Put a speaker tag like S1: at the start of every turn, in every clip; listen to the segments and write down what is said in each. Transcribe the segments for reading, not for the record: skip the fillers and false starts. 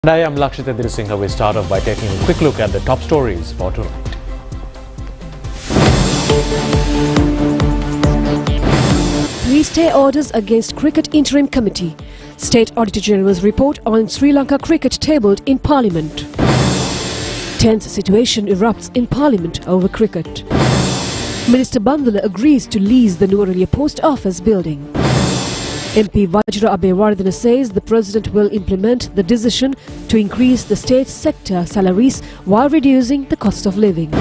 S1: And I am Lakshita Dirasingha. We start off by taking a quick look at the top stories for tonight.
S2: Three stay orders against Cricket Interim Committee. State Auditor General's report on Sri Lanka cricket tabled in Parliament. Tense situation erupts in Parliament over cricket. Minister Bandula agrees to lease the Nuwara Post Office building. MP Vajra Abeyewardena says the President will implement the decision to increase the state sector salaries while reducing the cost of living.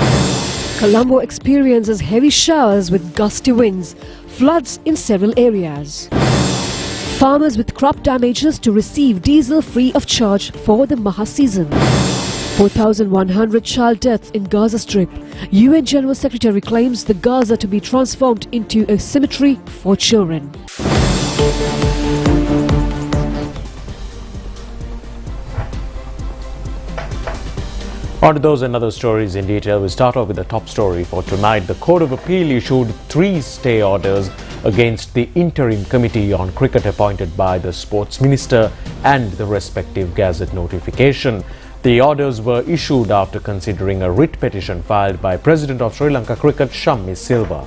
S2: Colombo experiences heavy showers with gusty winds, floods in several areas. Farmers with crop damages to receive diesel free of charge for the Maha season. 4,100 child deaths in Gaza Strip. UN General Secretary claims the Gaza to be transformed into a cemetery for children.
S1: On to those and other stories in detail. We start off with the top story for tonight. The Court of Appeal issued 3 stay orders against the interim committee on cricket appointed by the Sports Minister and the respective Gazette notification. The orders were issued after considering a writ petition filed by President of Sri Lanka Cricket Shammi Silva.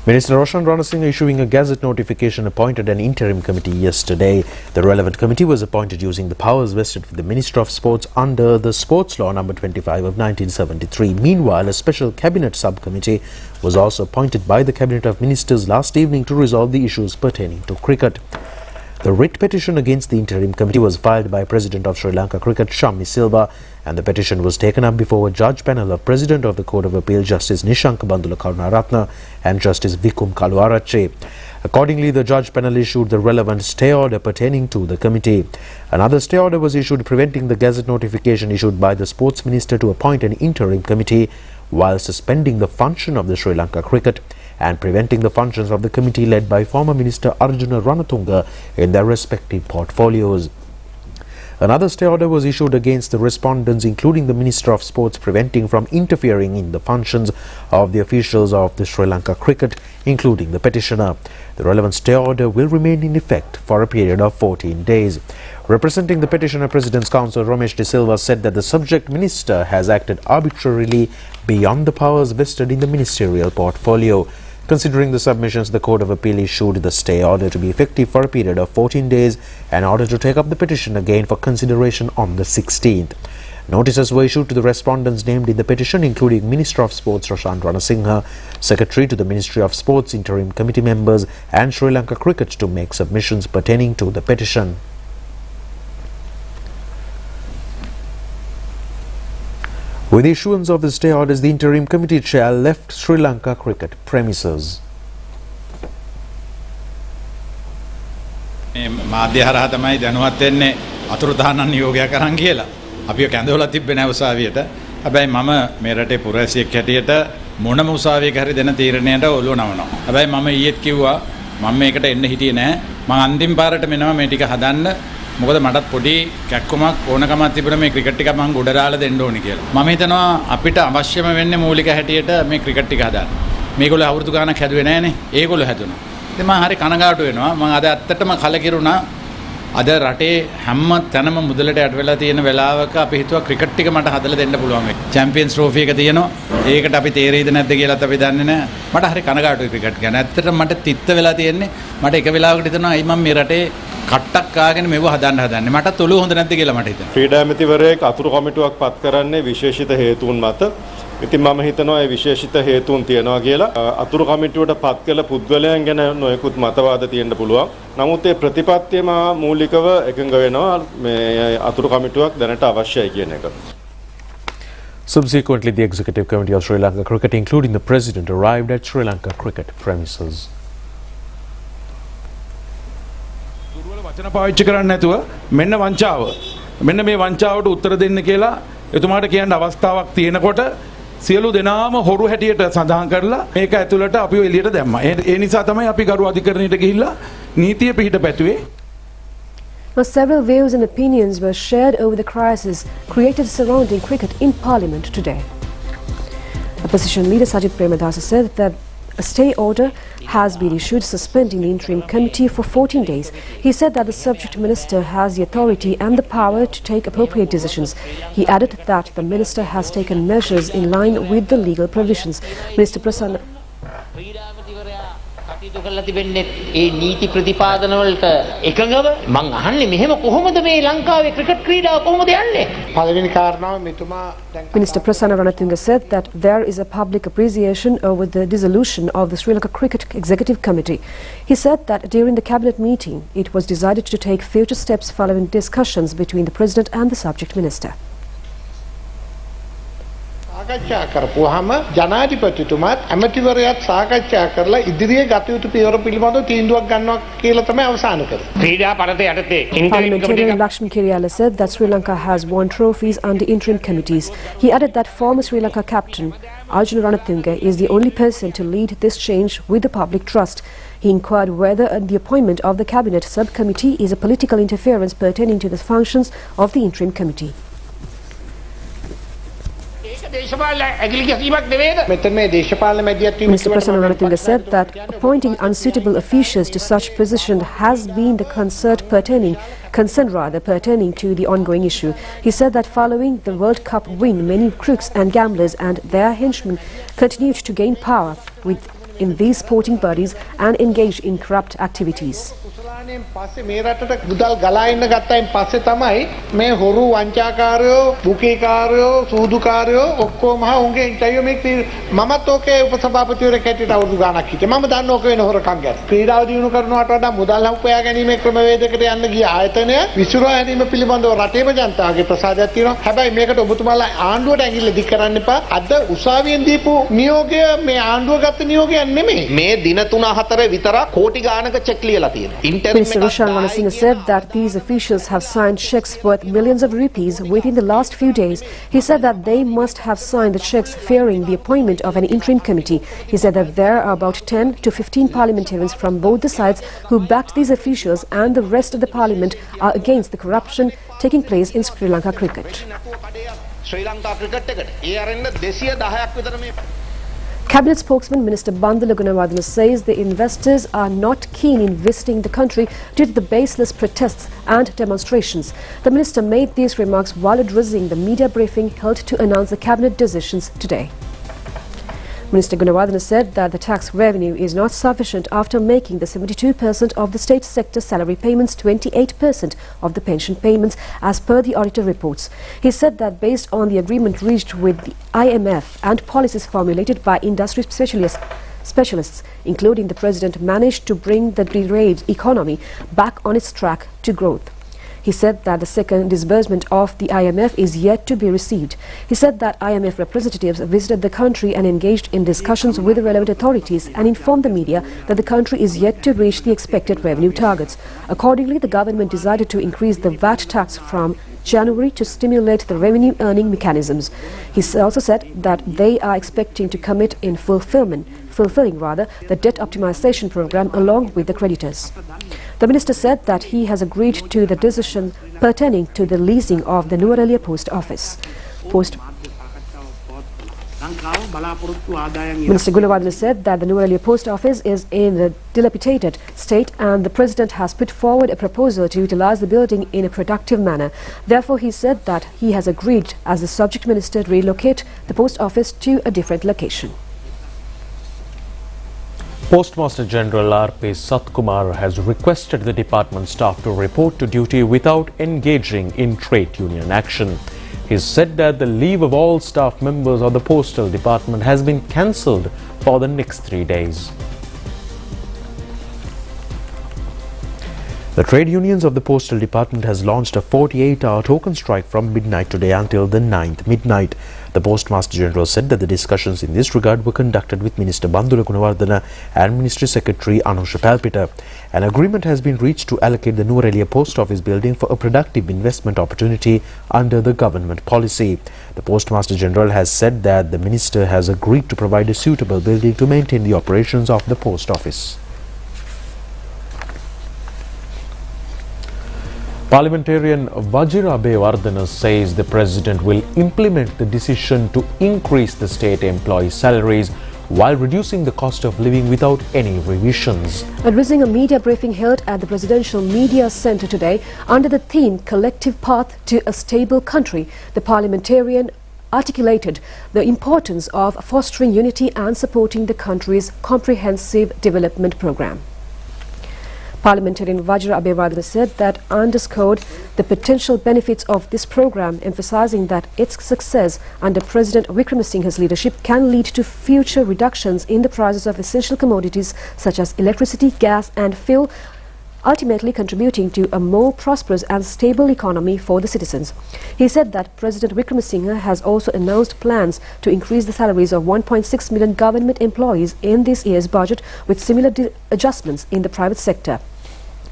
S1: Minister Roshan Ranasinghe issuing a Gazette notification appointed an interim committee yesterday. The relevant committee was appointed using the powers vested with the Minister of Sports under the Sports Law number 25 of 1973. Meanwhile, a special cabinet subcommittee was also appointed by the Cabinet of Ministers last evening to resolve the issues pertaining to cricket. The writ petition against the interim committee was filed by President of Sri Lanka Cricket Shammi Silva, and the petition was taken up before a judge panel of President of the Court of Appeal Justice Nishanka Bandula Karunaratne and Justice Vikum Kaluarache. Accordingly, the judge panel issued the relevant stay order pertaining to the committee. Another stay order was issued preventing the Gazette notification issued by the Sports Minister to appoint an interim committee while suspending the function of the Sri Lanka Cricket and preventing the functions of the committee led by former Minister Arjuna Ranatunga in their respective portfolios. Another stay order was issued against the respondents, including the Minister of Sports, preventing from interfering in the functions of the officials of the Sri Lanka Cricket, including the petitioner. The relevant stay order will remain in effect for a period of 14 days. Representing the petitioner, President's Counsel Ramesh De Silva said that the subject minister has acted arbitrarily beyond the powers vested in the ministerial portfolio. Considering the submissions, the Court of Appeal issued the stay order to be effective for a period of 14 days in order to take up the petition again for consideration on the 16th. Notices were issued to the respondents named in the petition, including Minister of Sports Roshan Ranasinghe, Secretary to the Ministry of Sports, interim committee members and Sri Lanka Cricket to make submissions pertaining to the petition. With the issuance of the stay orders, the interim committee chair left Sri Lanka Cricket premises.
S3: මාධ්‍ය හරහා තමයි දැනුවත් වෙන්නේ අතුරුදහන් නියෝගයක් අරන් කියලා. අපිව කැඳවලා තිබ්බේ නැහැ උසාවියට. හැබැයි මම මේ රටේ පුරවැසියෙක් හැටියට මොනම උසාවියක හරි දෙන තීරණයට ඔළුව නමනවා. හැබැයි මම ඊයේත් කිව්වා මම මේකට එන්න හිටියේ නැහැ. මම අන්තිම පාරට මෙනවා මේ ටික හදන්න. මොකද මටත් පොඩි කැක්කමක් ඕනකමක් තිබුණා මේ ක්‍රිකට් ටික මම ගොඩ දාලා දෙන්න ඕනි කියලා. මම හිතනවා අපිට අවශ්‍යම වෙන්නේ මූලික හැටියට මේ ක්‍රිකට් ටික හදන්න. මේගොල්ලෝ අවුරුදු ගාණක් හැදුවේ නැහනේ. ඒගොල්ලෝ හැදුණා. ඉතින් මම හරි කනගාටු වෙනවා. මම අද ඇත්තටම කලකිරුණා. අද රටේ හැම තැනම මුදලට යට වෙලා තියෙන වෙලාවක අපි හිතුවා ක්‍රිකට් ටික මට හදලා දෙන්න පුළුවන් වෙයි. චැම්පියන්ස් ට්‍රෝෆි එක තියෙනවා. ඒකට අපි තේරෙයිද නැද්ද කියලාත් අපි දන්නේ නැහැ. මට හරි කනගාටුයි ක්‍රිකට් ගැන. ඇත්තටම මට තිත්ත වෙලා තියෙන්නේ. මට එක වෙලාවකට හිතෙනවා අයි මම මේ රටේ කට්ටක් කාගෙන මෙව හදන්න හදන්නේ. මටත් ඔළුව හොඳ නැද්ද කියලා මට හිතෙනවා.
S4: ක්‍රීඩා ඇමතිවරයෙක් අතුරු කමිටුවක් පත් කරන්නේ විශේෂිත හේතුන් මත. ඉතින් මම හිතනවා ඒ විශේෂිත හේතුන් තියනවා කියලා. අතුරු කමිටුවට පත් කළ පුද්ගලයන් ගැන නොයෙකුත් මතවාද තියෙන්න පුළුවන්. නමුත් ඒ ප්‍රතිපත්තියම මූලිකව එකඟ වෙනවා මේ අතුරු කමිටුවක් දැනට අවශ්‍යයි කියන එක.
S1: Subsequently, the Executive Committee of Sri Lanka Cricket, including the President, arrived at Sri Lanka Cricket premises.
S5: වචන පාවිච්චි කරන්නේ නැතුව මෙන්න වංචාව. මෙන්න මේ වංචාවට උත්තර දෙන්න කියලා එතුමාට කියන්න අවස්ථාවක් තියෙනකොට සියලු දෙනාම හොරු හැටියට සඳහන් කරලා මේක ඇතුළට අපිව එළියට දැම්මා. ඒ නිසා තමයි අපි ගරු අධිකරණයට ගිහිල්ලා නීතිය පිහිට පැතුවේ.
S2: Several views and opinions were shared over the crisis created surrounding cricket in Parliament today. Opposition leader Sajith Premadasa said that A stay order has been issued suspending the interim committee for 14 days. He said that the subject minister has the authority and the power to take appropriate decisions. He added that the minister has taken measures in line with the legal provisions. Minister Prasanna
S6: කටයුතු කරලා තිබෙන්නේ ඒ නීති ප්‍රතිපාදන වලට එකඟව මං අහන්නේ මෙහෙම කොහොමද මේ ලංකාවේ ක්‍රිකට් ක්‍රීඩාව කොහොමද යන්නේ පළවෙනි කාරණාව මෙතුමා
S2: Minister Prasanna Ranatunga said that there is a public appreciation over the dissolution of the Sri Lanka Cricket Executive Committee. He said that during the cabinet meeting it was decided to take future steps following discussions between the president and the subject minister.
S7: සාකච්ඡා කරපුවාම ජනාධිපතිතුමාත් ඇමතිවරයාත් සාකච්ඡා කරලා ඉදිරියේ ගත යුතු පියවර පිළිබඳව තීන්දුවක් ගන්නවා කියලා තමයි අවසන් කරේ. ක්‍රීඩා පරත යටතේ
S2: Parliamentarian Lakshman Kiriala said that Sri Lanka has won trophies under interim committees. He added that former Sri Lanka captain Arjuna Ranatunga is the only person to lead this change with the public trust. He inquired whether the appointment of the cabinet subcommittee is a political interference pertaining to the functions of the interim committee. Mr. Prasanna Ranatunga said that appointing unsuitable officials to such position has been the concern pertaining to the ongoing issue. He said that following the World Cup win, many crooks and gamblers and their henchmen continued to gain power in these sporting bodies and engage in corrupt activities.
S7: පස්සේ මේ රටට මුදල් ගලා ඉන්න ගත්තයින් පස්සේ තමයි මේ හොරු වංචාකාරයෝ බුකේකාරයෝ සූදුකාරයෝ ඔක්කොම උන්ගේ ඉන්ටර්වියු මේක මමත් ඕකේ උපසභාපතිවරයෙක් හැටියට අවුරුදු ගාණක් හිටියේ මම දන්න ඕක වෙන හොරකම් ගැන ක්‍රීඩාව දියුණු කරනවට වඩා මුදල් හොයා ගැනීමේ ක්‍රමවේදයකට යන්න ගිය ආයතනය විසිරුවා හැරීම පිළිබඳව රටේම ජනතාවගේ ප්‍රසාදයක් තියෙනවා හැබැයි මේකට ඔබතුමාලා ආණ්ඩුවට ඇඟිල්ල දික් කරන්න එපා අද උසාවියෙන් දීපු නියෝගය මේ ආණ්ඩුව ගත්ත නියෝගයක් නෙමෙයි මේ දින 3-4 විතරක් කෝටි ගාණක චෙක් ලියලා තියෙනවා
S2: Minister Roshan Ranasinghe said that these officials have signed checks worth millions of rupees within the last few days. He said that they must have signed the checks fearing the appointment of an interim committee. He said that there are about 10 to 15 parliamentarians from both the sides who backed these officials and the rest of the parliament are against the corruption taking place in Sri Lanka cricket. Cabinet spokesman Minister Bandula Gunawardena says the investors are not keen in visiting the country due to the baseless protests and demonstrations. The minister made these remarks while addressing the media briefing held to announce the cabinet decisions today. Minister Gunawardena said that the tax revenue is not sufficient after making the 72% of the state sector salary payments 28% of the pension payments as per the auditor reports. He said that based on the agreement reached with the IMF and policies formulated by industry specialists, including the president, managed to bring the derailed economy back on its track to growth. He said that the second disbursement of the IMF is yet to be received. He said that IMF representatives visited the country and engaged in discussions with the relevant authorities and informed the media that the country is yet to reach the expected revenue targets. Accordingly, the government decided to increase the VAT tax from January to stimulate the revenue earning mechanisms. He also said that they are expecting to commit in fulfilling the debt optimization program along with the creditors. The minister said that he has agreed to the decision pertaining to the leasing of the Nuwara post office. Minister Gunawardena said that the Nuwara post office is in a dilapidated state and the president has put forward a proposal to utilize the building in a productive manner. Therefore, he said that he has agreed as the subject minister to relocate the post office to a different location.
S1: Postmaster General R.P. Satkumar has requested the department staff to report to duty without engaging in trade union action. He said that the leave of all staff members of the Postal Department has been cancelled for the next 3 days. The trade unions of the Postal Department has launched a 48-hour token strike from midnight today until the 9th midnight. The Postmaster General said that the discussions in this regard were conducted with Minister Bandula Gunawardena and Ministry Secretary Anusha Palpita. An agreement has been reached to allocate the Nuwara Post Office building for a productive investment opportunity under the government policy. The Postmaster General has said that the Minister has agreed to provide a suitable building to maintain the operations of the Post Office. Parliamentarian Vajira Abeyewardena says the President will implement the decision to increase the state employees' salaries while reducing the cost of living without any revisions.
S2: Addressing a media briefing held at the Presidential Media Centre today under the theme Collective Path to a Stable Country, the parliamentarian articulated the importance of fostering unity and supporting the country's comprehensive development program. Parliamentarian Vajra Abeyewardene said that underscored the potential benefits of this program, emphasizing that its success under President Wickremesinghe's leadership can lead to future reductions in the prices of essential commodities such as electricity, gas and fuel, ultimately contributing to a more prosperous and stable economy for the citizens. He said that President Wickremesinghe has also announced plans to increase the salaries of 1.6 million government employees in this year's budget, with similar adjustments in the private sector.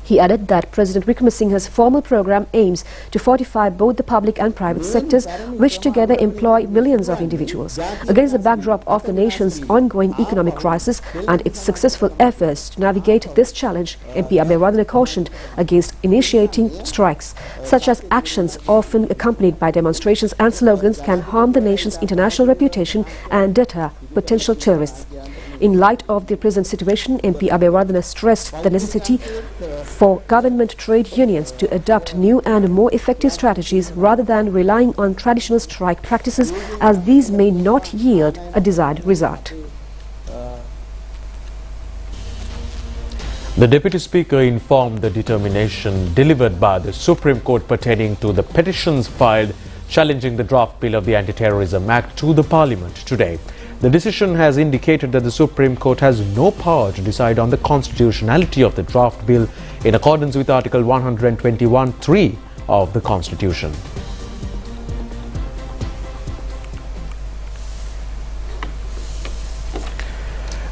S2: He added that President Wickremesinghe's formal program aims to fortify both the public and private sectors, which together employ millions of individuals. Against the backdrop of the nation's ongoing economic crisis and its successful efforts to navigate this challenge, MP Abeyewardene cautioned against initiating strikes. Such as actions often accompanied by demonstrations and slogans can harm the nation's international reputation and deter potential terrorists. In light of the present situation, MP Abeyewardene stressed the necessity for government trade unions to adopt new and more effective strategies rather than relying on traditional strike practices, as these may not yield a desired result.
S1: The Deputy Speaker informed the determination delivered by the Supreme Court pertaining to the petitions filed challenging the draft bill of the Anti-Terrorism Act to the Parliament today. The decision has indicated that the Supreme Court has no power to decide on the constitutionality of the draft bill in accordance with Article 121(3) of the Constitution.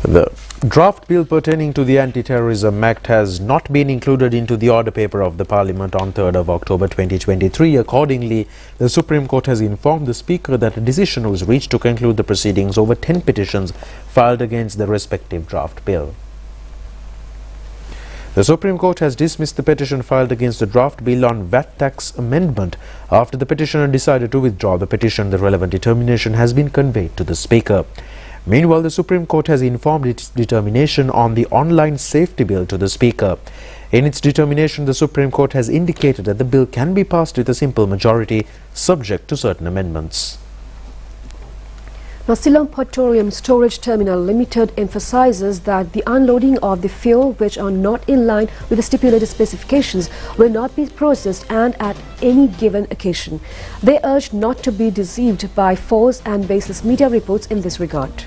S1: The draft bill pertaining to the Anti-Terrorism Act has not been included into the order paper of the Parliament on 3rd of October 2023. Accordingly, the Supreme Court has informed the Speaker that a decision was reached to conclude the proceedings over 10 petitions filed against the respective draft bill. The Supreme Court has dismissed the petition filed against the draft bill on VAT tax amendment. After the petitioner decided to withdraw the petition, the relevant determination has been conveyed to the Speaker. Meanwhile, the Supreme Court has informed its determination on the online safety bill to the Speaker. In its determination, the Supreme Court has indicated that the bill can be passed with a simple majority, subject to certain amendments.
S2: Now, Ceylon Petroleum Storage Terminal Limited emphasizes that the unloading of the fuel which are not in line with the stipulated specifications will not be processed and at any given occasion. They urged not to be deceived by false and baseless media reports in this regard.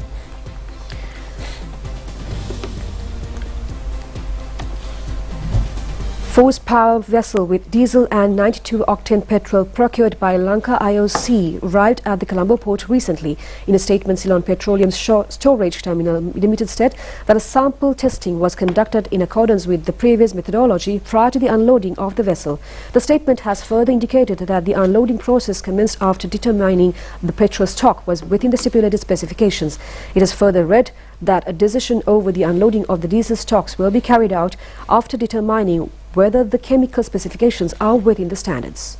S2: Force power vessel with diesel and 92-octane petrol procured by Lanka IOC arrived at the Colombo port recently. In a statement, Ceylon Petroleum Storage Terminal Limited said that a sample testing was conducted in accordance with the previous methodology prior to the unloading of the vessel. The statement has further indicated that the unloading process commenced after determining the petrol stock was within the stipulated specifications. It has further read that a decision over the unloading of the diesel stocks will be carried out after determining whether the chemical specifications are within the standards.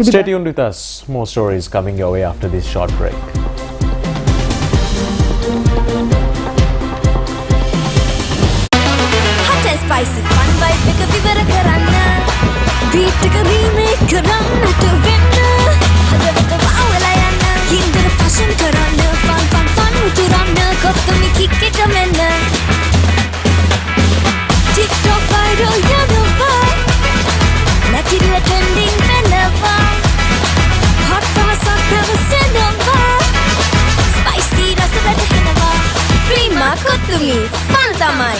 S1: Stay tuned with us. More stories coming your way after this short break.
S8: Hot and spicy fun vibe එක විවර කරන්න beat එක remake කරන්න to win හදවත වවලා යන්න කින්දර fashion කරන්න fun උතුරන්න කොත්තමි kick එක මෙන්න TikTok viral යනවා නැතිව trending වෙනවා hot පහසක් පැවසෙනවා spicy රස වැටහෙනවා prima කොත්තමි fun තමයි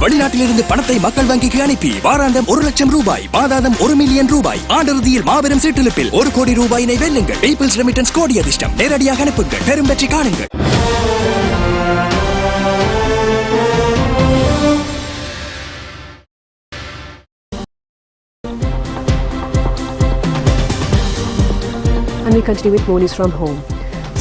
S9: வெளிநாட்டிலிருந்து பணத்தை மக்கள் வங்கிக்கு அனுப்பி வாராந்தம் 1 லட்சம் ரூபாய், மாதாந்தம் 1 மில்லியன் ரூபாய், ஆண்டிறுதியில் மாபெரும் சீட்டிலிப்பில் 1 கோடி ரூபாயினை வெல்லுங்கள். பீப்பிள்ஸ் ரெமிட்டன்ஸ் கோடி அதிர்ஷ்டம். நேரடியாக அனுப்புங்கள், பெரும் வெற்றி காணுங்கள்.
S2: And we continue with more news from home.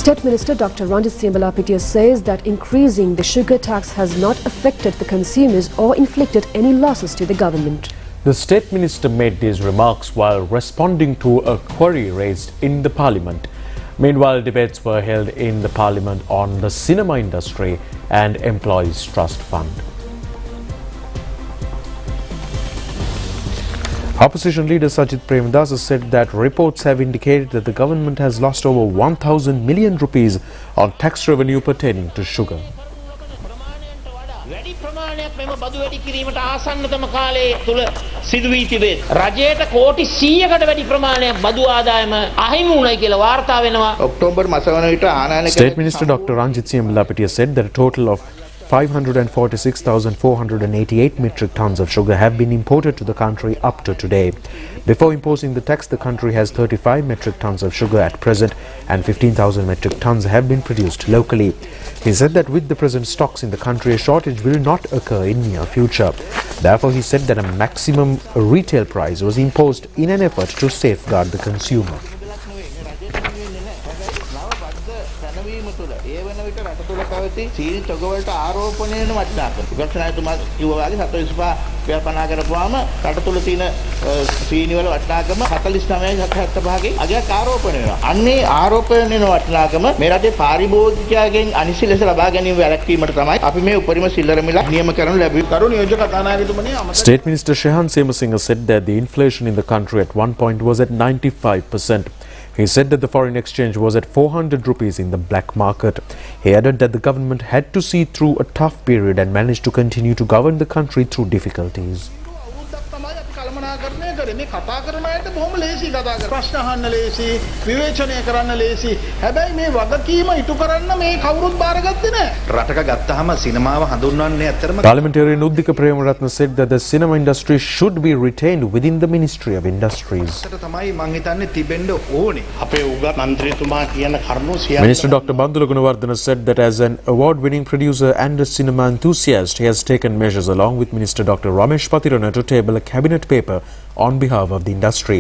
S2: State Minister Dr. Ranjit Siambalapitiya says that increasing the sugar tax has not affected the consumers or inflicted any losses to the government.
S1: The State Minister made these remarks while responding to a query raised in the Parliament. Meanwhile, debates were held in the Parliament on the cinema industry and Employees Trust Fund. Opposition leader Sajid Premadasa said that reports have indicated that the government has lost over 1,000 million rupees on tax revenue pertaining to sugar.
S6: වැඩි ප්‍රමාණයක් මෙම බදු වැඩි කිරීමට ආසන්නතම කාලයේ තුල සිදු වී තිබේ. රජයට කෝටි 100කට වැඩි ප්‍රමාණයක් බදු ආදායම අහිමි වුණයි කියලා වාර්තා වෙනවා. ඔක්තෝබර් මාස වන විට ආනයන
S1: State Minister Dr. Ranjit Singh Lapatiya said that a total of 546,488 metric tons of sugar have been imported to the country up to today. Before imposing the tax, the country has 35 metric tons of sugar at present and 15,000 metric tons have been produced locally. He said that with the present stocks in the country, a shortage will not occur in near future. Therefore, he said that a maximum retail price was imposed in an effort to safeguard the consumer.
S6: සීනි තොග වලට ආරෝපණය වෙන වටිනාකම. විපක්ෂ නායකතුමා කිව්වා වගේ 725 කරපුවාම රට තුල තියෙන සීනි වල වටිනාකම 49.75 අගයක් ආරෝපණය වෙනවා. අන්නේ ආරෝපණය වෙන වටිනාකම මේ රටේ පාරිභෝගිකයන්ගෙන් අනිසි ලෙස ලබා ගැනීම වැළැක්වීමට තමයි අපි මේ උපරිම සිල්ලර මිල නියම කරනු ලැබුවේ. කරු නියෝජ්‍ය කතානායකතුමනි
S1: State Minister Shehan Semasinga said that the inflation in the country at one point was at 95%. He said that the foreign exchange was at 400 rupees in the black market. He added that the government had to see through a tough period and managed to continue to govern the country through difficulties.
S7: මේ කතා කරන අයට බොහොම ලේසි කතා කරලා ප්‍රශ්න අහන්න ලේසි විවේචනය කරන්න ලේසි හැබැයි මේ වගකීම ඉටු කරන්න මේ කවුරුත් බාරගත්තේ නැහැ රටක ගත්තාම සිනමාව හඳුන්වන්නේ ඇත්තටම
S1: Parliamentarian Uddika Premaratna said that the cinema industry should be retained within the Ministry of Industries.
S7: තමයි මං හිතන්නේ තිබෙන්න ඕනේ අපේ උගත් മന്ത്രിතුමා කියන කරුණු සියල්ල
S1: Minister Dr. Bandula Gunawardena said that as an award-winning producer and a cinema enthusiast, he has taken measures along with Minister Dr. Ramesh Patirana to table a cabinet paper on behalf of the industry.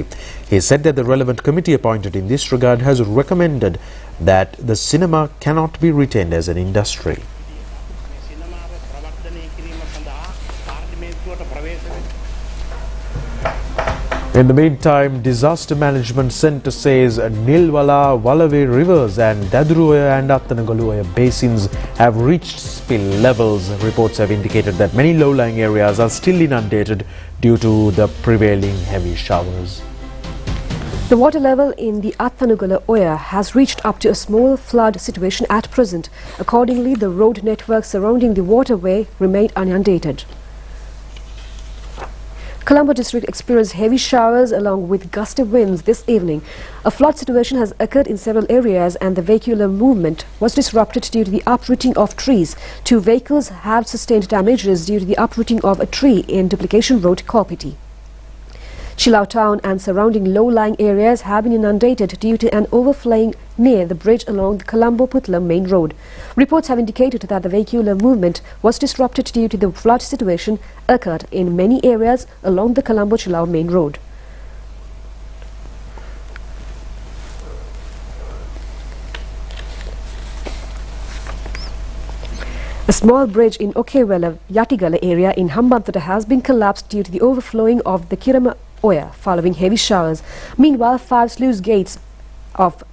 S1: He said that the relevant committee appointed in this regard has recommended that the cinema cannot be retained as an industry. In the meantime, Disaster Management Centre says Nilwala, Walave rivers and Daduroya and Attanagaloya basins have reached spill levels. Reports have indicated that many low-lying areas are still inundated due to the prevailing heavy showers.
S2: The water level in the Attanugala Oya has reached up to a small flood situation at present. Accordingly, the road network surrounding the waterway remain inundated. Colombo district experienced heavy showers along with gusty winds this evening. A flood situation has occurred in several areas and the vehicular movement was disrupted due to the uprooting of trees. 2 vehicles have sustained damages due to the uprooting of a tree in Duplication Road, Korpiti. Chilau town and surrounding low-lying areas have been inundated due to an overflowing near the bridge along the Colombo-Putlam main road. Reports have indicated that the vehicular movement was disrupted due to the flood situation occurred in many areas along the Colombo-Chilau main road. A small bridge in Okewela, Yatigala area in Hambantota has been collapsed due to the overflowing of the Kirama Oya following heavy showers. Meanwhile, 5 sluice gates of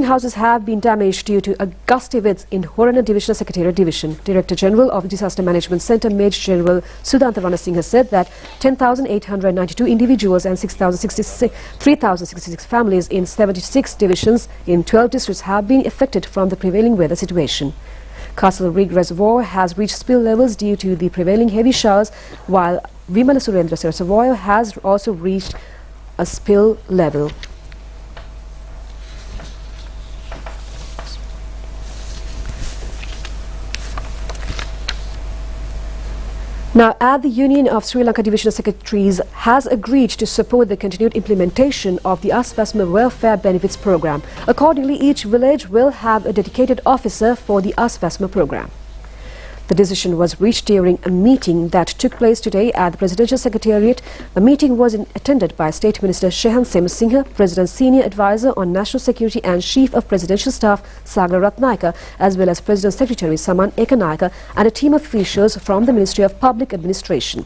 S2: houses have been damaged due to a gusty winds in Horana Divisional Secretariat Division. Director General of Disaster Management Centre, Major General Sudhanta Ranasinghe has said that 10,892 individuals and 3,066 families in 76 divisions in 12 districts have been affected from the prevailing weather situation. Castle Rig Reservoir has reached spill levels due to the prevailing heavy showers, while Vimala Surendra Reservoir has also reached a spill level. Now, at the Union of Sri Lanka Divisional Secretaries has agreed to support the continued implementation of the Asvasma Welfare Benefits Program. Accordingly, each village will have a dedicated officer for the Asvasma program. The decision was reached during a meeting that took place today at the Presidential Secretariat. The meeting was attended by State Minister Shehan Semsingha, President's Senior Advisor on National Security and Chief of Presidential Staff Sagar Ratnayaka, as well as President's Secretary Saman Ekanayaka and a team of officials from the Ministry of Public Administration.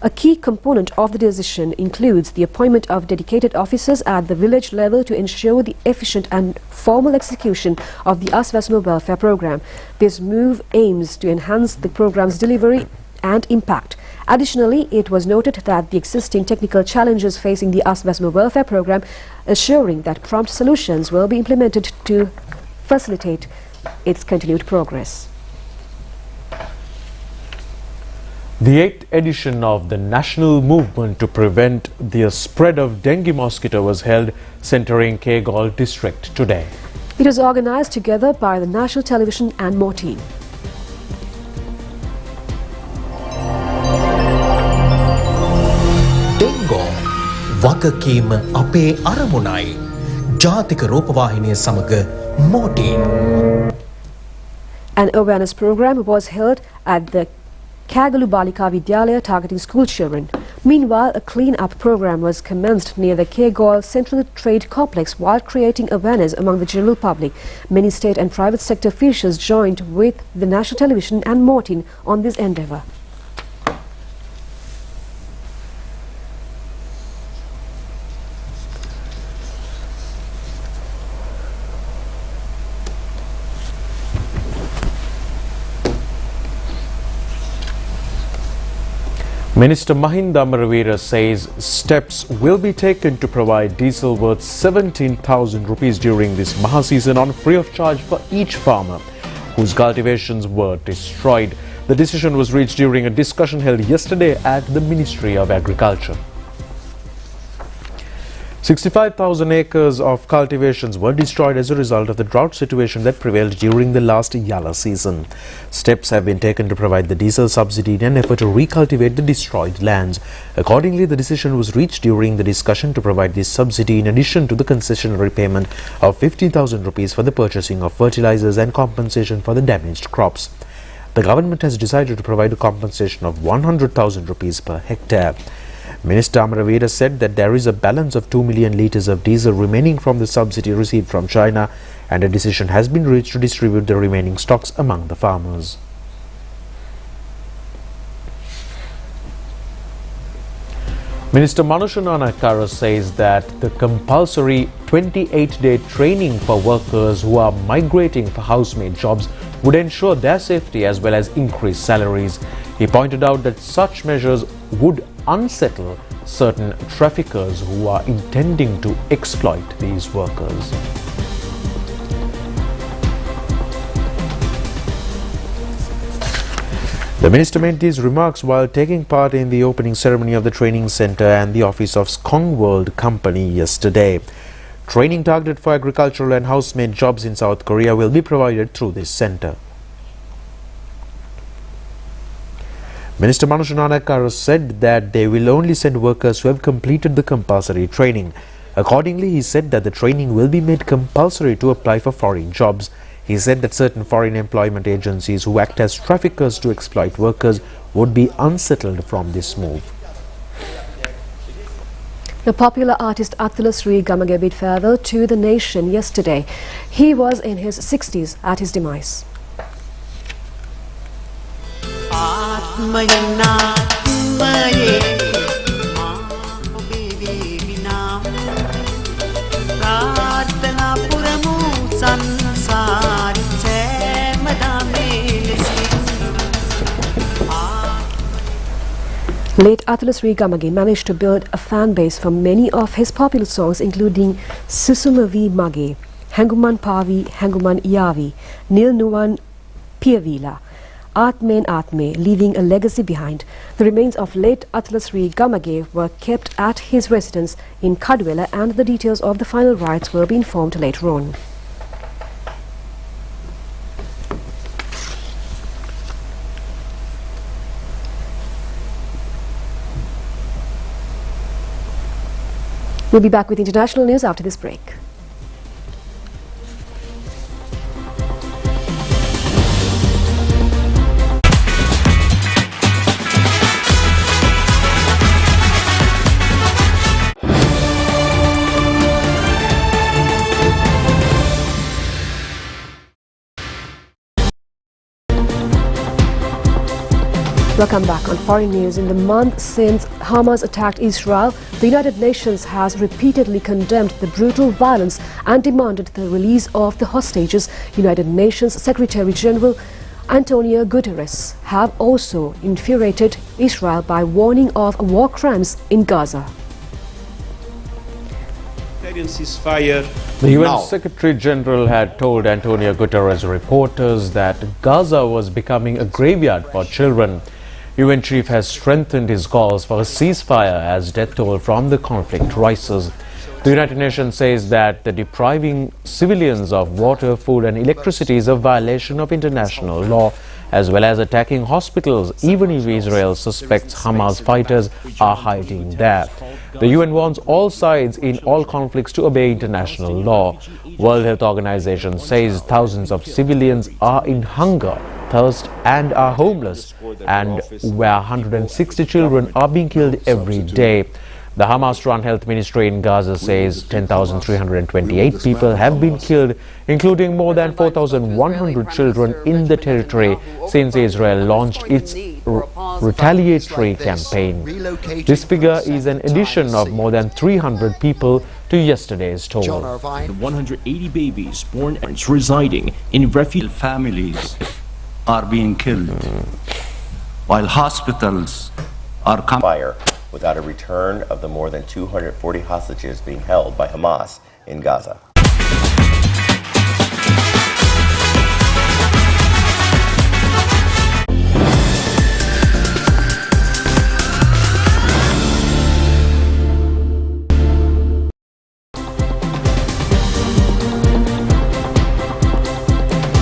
S2: A key component of the decision includes the appointment of dedicated officers at the village level to ensure the efficient and formal execution of the Aswasma welfare program. This move aims to enhance the program's delivery and impact. Additionally, it was noted that the existing technical challenges facing the Aswasma welfare program, assuring that prompt solutions will be implemented to facilitate its continued progress.
S1: The 8th edition of the national movement to prevent the spread of dengue mosquito was held centering Kegalle district today.
S2: It was organized together by the National Television and Morteen.
S10: Dengue වගකීම අපේ අරමුණයි ජාතික රූපවාහිනිය සමග Morteen.
S2: An awareness program was held at the Kagalu Balika Vidyalaya targeting school children. Meanwhile, a clean-up program was commenced near the Kegalle Central Trade Complex while creating awareness among the general public. Many state and private sector officials joined with the National Television and Morteen on this endeavour.
S1: Minister Mahinda Amaravira says steps will be taken to provide diesel worth 17,000 rupees during this Maha season on free of charge for each farmer whose cultivations were destroyed. The decision was reached during a discussion held yesterday at the Ministry of Agriculture. 65,000 acres of cultivations were destroyed as a result of the drought situation that prevailed during the last Yala season. Steps have been taken to provide the diesel subsidy in an effort to recultivate the destroyed lands. Accordingly, the decision was reached during the discussion to provide this subsidy in addition to the concessionary payment of 50,000 rupees for the purchasing of fertilizers and compensation for the damaged crops. The government has decided to provide a compensation of 100,000 rupees per hectare. Minister Amaravira said that there is a balance of 2 million litres of diesel remaining from the subsidy received from China, and a decision has been reached to distribute the remaining stocks among the farmers. Minister Manushanana Kara says that the compulsory 28-day training for workers who are migrating for housemaid jobs would ensure their safety as well as increase salaries. He pointed out that such measures would unsettle certain traffickers who are intending to exploit these workers. The minister made these remarks while taking part in the opening ceremony of the training centre and the office of Skong World Company yesterday. Training targeted for agricultural and housemaid jobs in South Korea will be provided through this centre. Minister Manushanana Kara said that they will only send workers who have completed the compulsory training. Accordingly, he said that the training will be made compulsory to apply for foreign jobs. He said that certain foreign employment agencies who act as traffickers to exploit workers would be unsettled from this move.
S2: The popular artist Atula Sri Gamage bid farewell to the nation yesterday. He was in his 60s at his demise. Late Atula Sri Gamage managed to build a fan base for many of his popular songs, including Susumavi Mage, Hanguman Pavi, Hanguman Iavi, Nil Nuwan Piavila, Atmen Atme, leaving a legacy behind. The remains of late Atula Sri Gamage were kept at his residence in Kadwela, and the details of the final rites will be informed later on. We'll be back with international news after this break. Welcome back on Foreign News. In the month since Hamas attacked Israel, the United Nations has repeatedly condemned the brutal violence and demanded the release of the hostages. United Nations Secretary General Antonio Guterres have also infuriated Israel by warning of war crimes in Gaza.
S1: The UN Secretary General had told Antonio Guterres reporters that Gaza was becoming a graveyard for children. UN chief has strengthened his calls for a ceasefire as death toll from the conflict rises. The United Nations says that the depriving civilians of water, food and electricity is a violation of international law, as well as attacking hospitals, even if Israel suspects Hamas fighters are hiding there. The UN warns all sides in all conflicts to obey international law. World Health Organization says thousands of civilians are in hunger, thirst and are homeless, and where 160 children are being killed every day. The Hamas-run health ministry in Gaza says 10,328 people have been killed, including more than 4,100 children in the territory since Israel launched its retaliatory campaign. This figure is an addition of more than 300 people to yesterday's toll.
S11: The 180 babies born and residing in refugee families are being killed, while hospitals are
S12: fire without a return of the more than 240 hostages being held by Hamas in Gaza.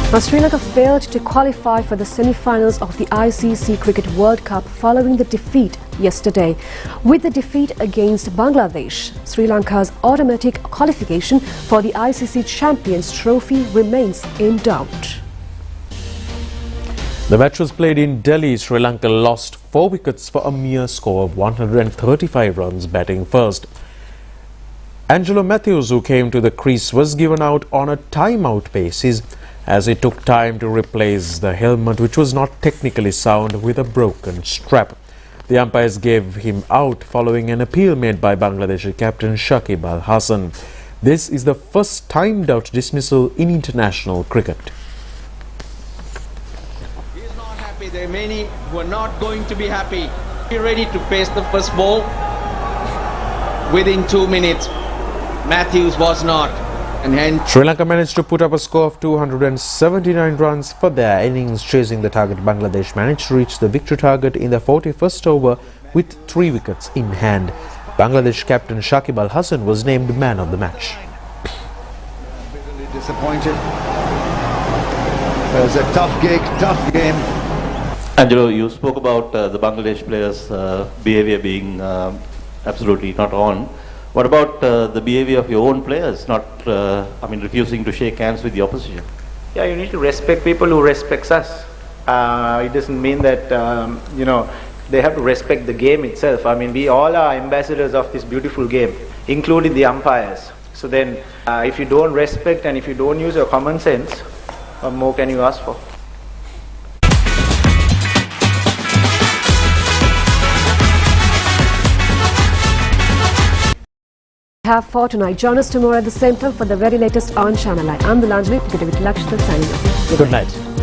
S2: Now, Sri Lanka failed to qualify for the semi-finals of the ICC Cricket World Cup following the defeat yesterday. With the defeat against Bangladesh, Sri Lanka's automatic qualification for the ICC Champions Trophy remains in doubt.
S1: The match was played in Delhi. Sri Lanka lost 4 wickets for a mere score of 135 runs batting first. Angelo Matthews, who came to the crease, was given out on a time-out basis as it took time to replace the helmet, which was not technically sound, with a broken strap. The umpires gave him out following an appeal made by Bangladeshi captain Shakib Al Hasan. This is the first timed-out dismissal in international cricket.
S13: He is not happy. There are many who are not going to be happy. Be ready to face the first ball within 2 minutes. Matthews was not. And hence
S1: Sri Lanka managed to put up a score of 279 runs for their innings. Chasing the target, Bangladesh managed to reach the victory target in the 41st over with 3 wickets in hand. Bangladesh captain Shakib Al Hasan was named man of the match.
S14: Bitterly disappointed. It was a tough gig, tough game.
S15: Angelo, you spoke about the Bangladesh players' behavior being absolutely not on. What about the behavior of your own players, refusing to shake hands with the opposition?
S16: Yeah, you need to respect people who respects us. It doesn't mean that, they have to respect the game itself. I mean, we all are ambassadors of this beautiful game, including the umpires. So then, if you don't respect and if you don't use your common sense, what more can you ask for?
S2: Have for tonight. Join us tomorrow at the same time for the very latest on ChannelEye. I'm the Lanjali, together with Lakshita signing off.
S1: Good night.